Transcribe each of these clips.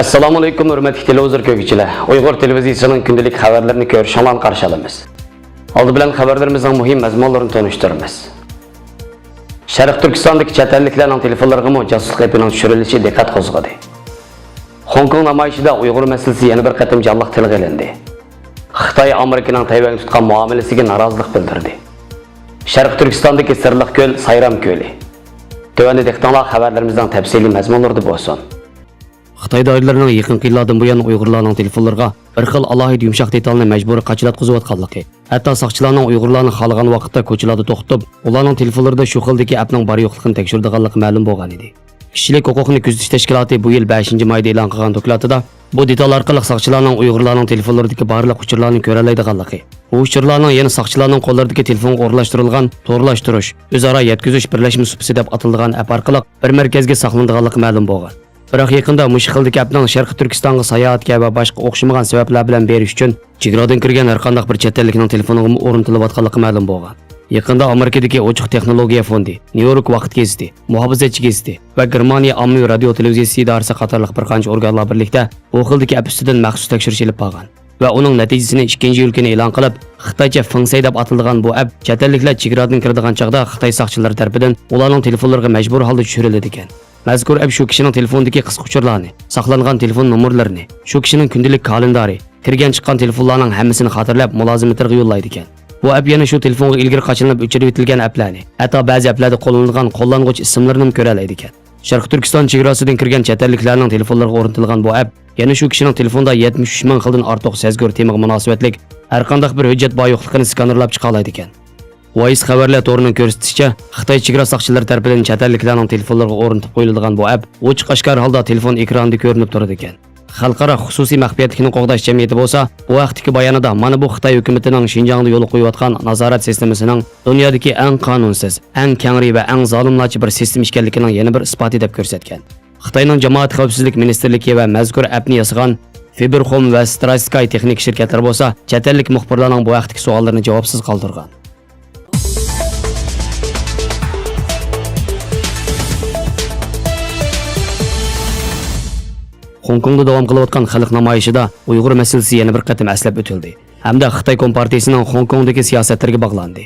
Assalomu alaykum hurmatli televizor ko'ruvchilar. Uyg'ur televiziyasining kundalik xabarlarini ko'rishinglarni qarshi olamiz. Oldi bilan xabarlarimizning muhim mazmunlarini tanishtiramiz. Sharq Turkistondagi chet elliklarning telefonlariga josuslik apining tushirilishi diqqat qo'zg'adi. Hong Kong namoyishida Uyg'ur masalasi yana bir qatim jonliq tilga olindi. Xitoy Amerikaning Tayvanga tutgan muomalasiga norozilik bildirdi. Sharq Turkistondagi Sirliq ko'l, Sayram ko'li. Tövəndə diqqətlə xəbərlərimizdən təfsili məzmunlarda bolsun. Xitay dairələrinin yaxın yillardan bu yana Uyğurlarning telefonlarına bir xil alohida yumshoq detalni majburiy qachilatqizayotganligi, hatto soqchilarning Uyğurlarni xohlagan vaqtda ko'chalarda to'xtatib, ularning telefonlarida shu xildagi appning bor yo'qligini tekshirdiganligi ma'lum bo'lgan edi. Kishilik huquqni kuzatish tashkiloti bu yil 5-mayda e'lon qilgan dokladida bu detal orqali soqchilarning Uyğurlarning telefonlaridagi barliq uchurlarni ko'ra oladiganligi, bu uchurlarning yana soqchilarning qo'llaridagi telefonga o'rnashtirilgan to'g'rilashtirish, o'zaro yetkazish birlashma supsi deb atalgan app orqali bir markazga saqlanadiganligi ma'lum bo'lgan. Biroq yaqinda mush xildagi appning Sharq Turkistonga sayohatga va boshqa o'xshamagan sabablar bilan berish uchun chegaradan kirgan har qanday bir chet ellikning telefoniga o'rnatilayotganligi ma'lum bo'lgan. Yaqinda Amerikadagi ochiq texnologiya fondi, Nyu-York vaqt gazeti, muhofizatchi gazeti va Germaniya ommaviy radio televiziyasi idorasi qatorliq bir qancha organlar birlikda bu xildagi app ustidan maxsus tekshirish olib borgan va uning natijasini 2-iyul kuni e'lon qilib, Xitoycha Fengsay deb atalgan bu app chet elliklar chegaradan kiradigan chaqda Xitoy soqchilari tomonidan ularning telefonlariga majburiy holda tushiriladi ekan. Mazkur app shu kishining telefonidagi qisqa uchurlarni, saqlangan telefon nomerlarini, shu kishining kundalik kalendari, kirgan chiqqan telefonlarning hammasini xotirlab mulozimatiga yo'llaydi ekan. Bu app yana shu telefonga ilgari qachilinib o'chirib etilgan applarni, hatto ba'zi applarda qo'llanilgan qo'llanuvchi ismlarini ham ko'ra oladi ekan. Sharq Turkiston chegarasidan kirgan chet elliklarning telefonlariga o'rnatilgan bu app yana shu kishining telefonda 73 ming xildan ortiq sezgur temaga munosabatlik har qanday bir hujjat bor yo'qligini skanerlab chiqa oladi ekan. Voice xabarlar to'rining ko'rsatishicha, Xitoy chegara soqchilari tomonidan chet elliklarning telefonlariga o'rnatib qo'yiladigan bu app ochiq oshkor holda telefon ekranida ko'rinib turadi ekan. Xalqaro xususiy maxfiyatlikni qo'g'dash jamiyati bo'lsa, bu vaqtdagi bayonida mana bu Xitoy hukumatining Xinjiangda yo'l qo'yayotgan nazorat sistemasining dunyodagi eng qonunsiz, eng kengri va eng zolimlarcha bir sistem ekanligining yana bir isboti deb ko'rsatgan. Xitoyning Jamoat xavfsizlik ministrligi va mazkur appni yasagan Fiberhom va Stratsky texnik shirkatlari bo'lsa, chet ellik muxbirlarning bu vaqtdagi savollarini javobsiz qoldirgan. Hong Kongda davom qilayotgan xalq namoyishida Uyg'ur masalasi yana bir qatim aslab o'tildi. Hamda Xitoy Kompartiyasining Hong Kongdagi siyosatlariga bog'landi.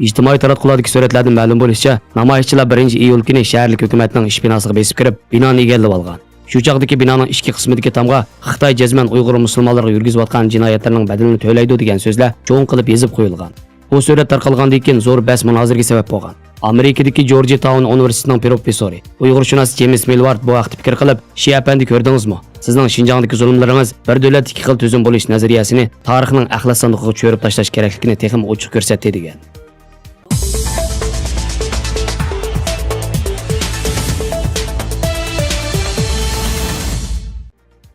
Ijtimoiy taratqulardagi suratlardan ma'lum bo'lishicha, namoyishchilar 1-iyul kuni shaharlik hukumatning ish binosiga besib kirib, binoni egallab olgan. Shu chaqdagi binoning ichki qismidagi tomga Xitoy jazman Uyg'ur musulmonlarga yurgizayotgan jinoyatlarning badalini to'laydi degan so'zlar cho'ng qilib yozib qo'yilgan. Bu surat tarqalgandan keyin zo'r bas munozirga sabab bo'lgan. Amerikadagi Georgetown universitetining professori, Uyg'urshunos James Millward bu vaqt fikr qilib, "Shey apandi ko'rdingizmi? Sizning Xinjiangdagi zulmlaringiz bir davlat ikki xil tuzum bo'lish nazariyasini tarixning axlat sandig'iga cho'rib tashlash kerakligini texim ochiq ko'rsatdi" degan.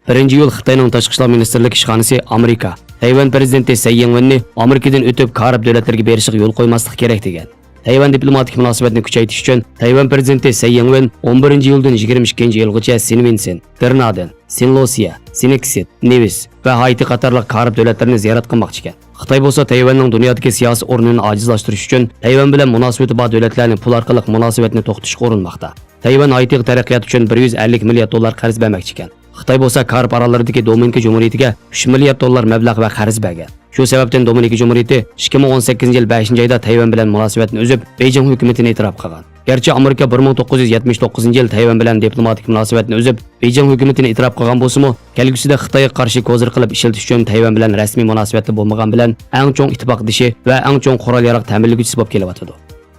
Birinchi yo'l Xitoyning tashqi ishlar ministrligi ishxonasi Amerika, Tayvan prezidenti Tsai Ing-wenni Amerikadan o'tib Karib davlatlariga berishga yo'l qo'ymaslik kerak degan. Tayvan diplomatik munosabatni kuchaytirish uchun Tayvan prezidenti Tsai Ing-wen 11-iyuldan 22-iyulgacha Sinvinsen, Grenada, Saint-Lucia, Sinexit, Nevis va Haiti qatorliq Karib davlatlarini ziyorat qilmoqchi ekan. Xitoy bo'lsa Tayvanning dunyodagi siyosiy o'rnini ojizlashtirish uchun Tayvan bilan munosabati bor davlatlarning pul orqali munosabatni to'xtatishga urinmoqda. Tayvan Haiti taraqqiyot uchun 150 milliard dollar qarz bermoqchi ekan. Xitoy bo'lsa Karib orollaridagi Dominika Jumhuriyatiga 3 milliard dollar mablag' va qarz bergan. Shu sababdan Dominika Jumhuriyati 2018-yil 5-oyda Tayvan bilan munosabatni uzib, Beijing hukumatini e'tirof qilgan. Gerçi Amerika 1979-yil Tayvan bilan diplomatik munosabatni uzib, Beijing hukumatini e'tirof qilgan bo'lsa-mu, kelgusida Xitoyga qarshi ko'zir qilib ishlatish uchun Tayvan bilan rasmiy munosabatda bo'lmagan bilan eng cho'ng ittifoqdoshi va eng cho'ng qurol-yarog' ta'minlaguvchisi bo'lib kelyapti.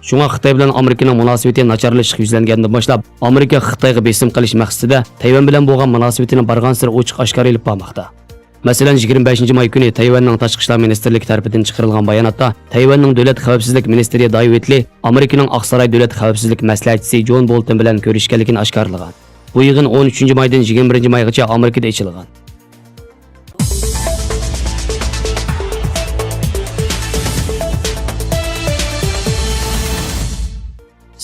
Shunga Xitoy bilan Amerikaning munosabati nacharlashish yuzlangandan boshlab, Amerika Xitoyga besim qilish maqsadida Tayvan bilan bo'lgan munosabatini bargan sir ochiq oshkor qilib bormoqda. Masalan, 25-may kuni Tayvanning tashqi ishlar ministrligi tomonidan chiqarilgan bayonotda Tayvanning davlat xavfsizlik ministri Dai Wetli Amerikaning Oqsaroy davlat xavfsizlik maslahatchisi John Bolton bilan ko'rishganligini oshkorlagan. Bu yig'in 13-maydan 21-maygacha Amerikada ochilgan.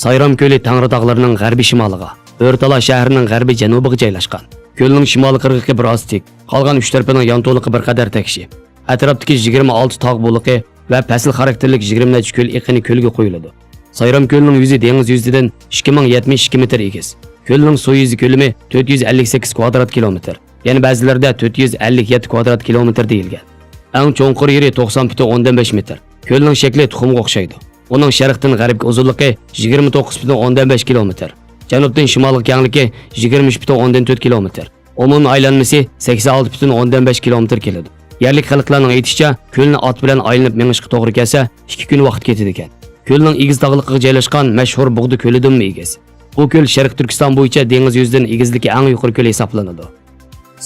Sayram ko'li Tangri tog'larining g'arbiy shimoliga, O'rtala shahrining g'arbiy janubiga joylashgan. Ko'lning shimoliy qirg'iqi biroz tik, qolgan 3 tarafining yon to'liqi bir qadar tekshi. Atrofdagi 26 tog' bo'liqi va pasl xarakterlik 20 necha ko'l iqini ko'lga qo'yiladi. Sayram ko'lining yuzi dengiz yuzidan 2072 metr egiz. Ko'lning suv yuzi ko'lami 458 kvadrat kilometr. Yana ba'zilarida 457 kvadrat kilometr deyilgan. Eng cho'nqur yeri 90,15 metr. Ko'lning shakli tuxumga o'xshaydi. Uning sharqdan g'arbga uzunligi 29,5 kilometr. Janubdan shimolga kengligi 23,4 kilometr. Umumiy aylanmasi 86,5 kilometr keladi. Yerlik xalqlarning aytishicha, ko'lni ot bilan aylanib menishga to'g'ri kelsa, 2 kun vaqt ketadi ekan. Ko'lning egiz tog'liqiga joylashgan mashhur Bug'di ko'lidan egiz. Bu ko'l Sharq Turkiston bo'yicha dengiz yuzidan egizligi eng yuqori ko'l hisoblanadi.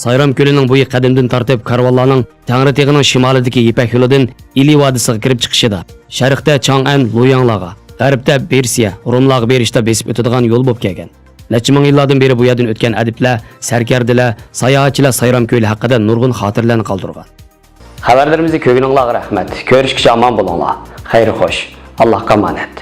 Sayram ko'lining bo'yi qadimdan tortib karvonlarning Tangriteg'ining shimolidagi Ipak yo'lidan Ili vodiysiga kirib chiqishida, sharqda Chang'an, Luyanlarga, g'arbda Persiya, Rumlarga berishda besib o'tadigan yo'l bo'lib kelgan. Necha ming yillardan beri bu yerdan o'tgan adiblar, sarkardilar, sayohatchilar Sayram ko'li haqida nurg'un xotirlarni qoldirgan. Xabarlarimizni ko'rganingizga rahmat. Ko'rishguncha omon bo'linglar. Xayr xo'sh. Allohga omonat.